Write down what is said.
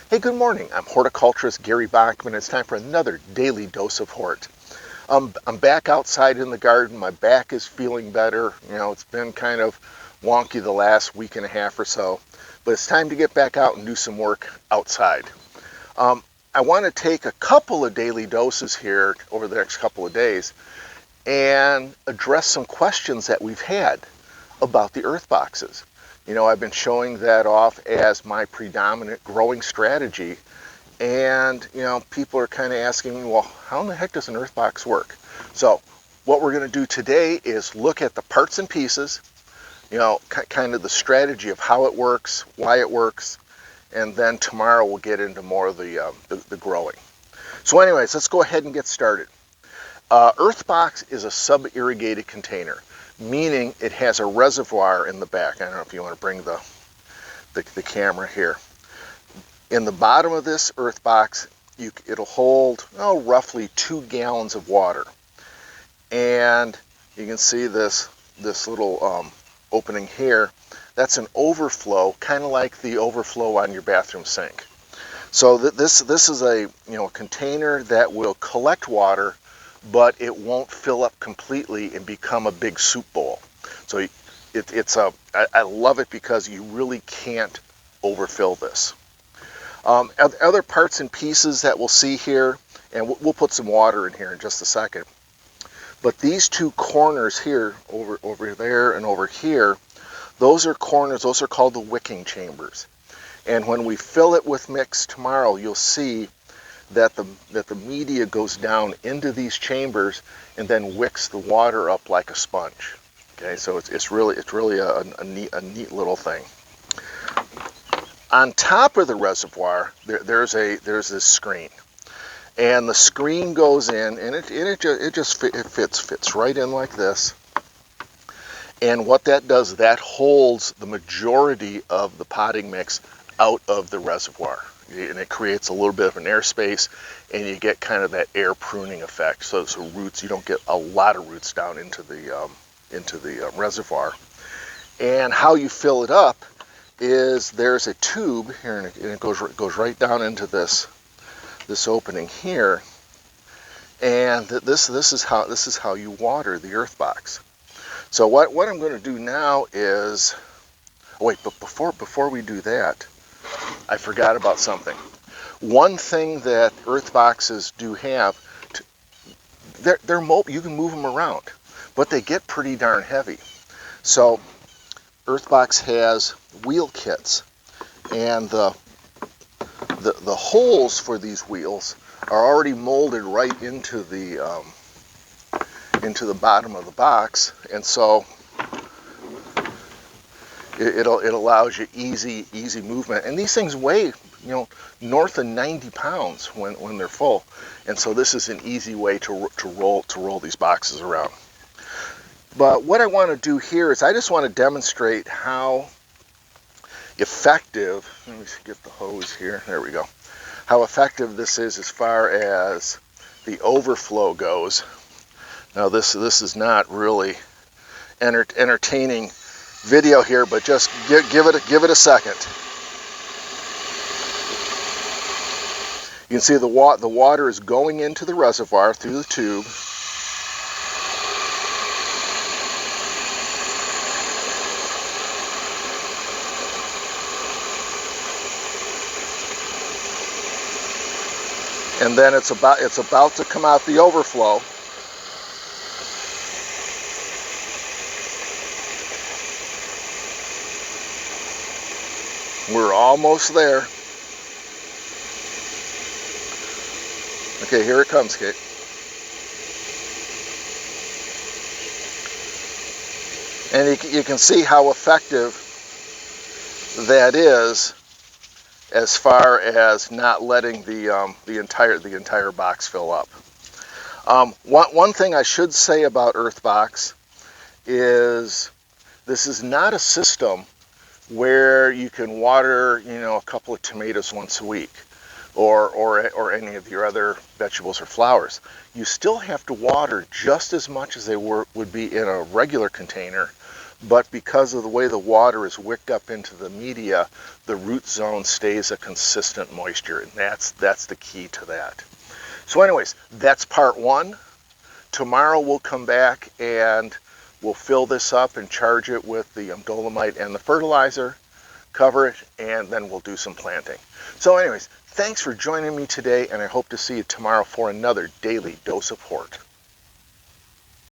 Hey, good morning. I'm horticulturist Gary Bachman. It's time for another daily dose of Hort. I'm back outside in the garden. My back is feeling better. It's been kind of wonky the last week and a half or so, but it's time to get back out and do some work outside. Um, I want to take a couple of daily doses here over the next couple of days and address some questions that we've had about the earth boxes. I've been showing that off as my predominant growing strategy, and people are kind of asking me, well, how in the heck does an earth box work? So what we're going to do today is look at the parts and pieces, kind of the strategy of how it works, why it works, and then tomorrow we'll get into more of the growing. So anyways, let's go ahead and get started. EarthBox is a sub-irrigated container, meaning it has a reservoir in the back. I don't know if you want to bring the camera here. In the bottom of this EarthBox, it'll hold roughly 2 gallons of water. And you can see this little opening here. That's an overflow, kind of like the overflow on your bathroom sink. So this is a container that will collect water, but it won't fill up completely and become a big soup bowl. So I love it because you really can't overfill this. Other parts and pieces that we'll see here, and we'll put some water in here in just a second. But these two corners here, over there and over here, those are corners. Those are called the wicking chambers. And when we fill it with mix tomorrow, you'll see that the media goes down into these chambers and then wicks the water up like a sponge. Okay, so it's really a neat little thing. On top of the reservoir, there's this screen, and the screen goes in, and it fits right in like this. And what that does, that holds the majority of the potting mix out of the reservoir, and it creates a little bit of an airspace, and you get kind of that air pruning effect. So roots, you don't get a lot of roots down into the reservoir. And how you fill it up is there's a tube here, and it goes right down into this opening here, and this is how you water the earth box. So what I'm going to do now is, wait, but before we do that, I forgot about something. One thing that earth boxes do have, they're mobile. You can move them around, but they get pretty darn heavy. So EarthBox has wheel kits, and the holes for these wheels are already molded right into the bottom of the box, and so it allows you easy movement. And these things weigh north of 90 pounds when they're full, and so this is an easy way to roll these boxes around. But what I want to do here is I just want to demonstrate how effective, let me get the hose here, there we go, how effective this is as far as the overflow goes. Now this is not really entertaining video here, but just give it a second. You can see the water is going into the reservoir through the tube. And then it's about to come out the overflow. We're almost there. Okay, here it comes, Kate. And you can see how effective that is as far as not letting the entire box fill up. One thing I should say about EarthBox is this is not a system where you can water a couple of tomatoes once a week, or any of your other vegetables or flowers. You still have to water just as much as they would be in a regular container, but because of the way the water is wicked up into the media, the root zone stays a consistent moisture, and that's the key to that. So anyways, that's part one. Tomorrow we'll come back and we'll fill this up and charge it with the dolomite and the fertilizer, cover it, and then we'll do some planting. So anyways, thanks for joining me today, and I hope to see you tomorrow for another Daily Dose of Hort.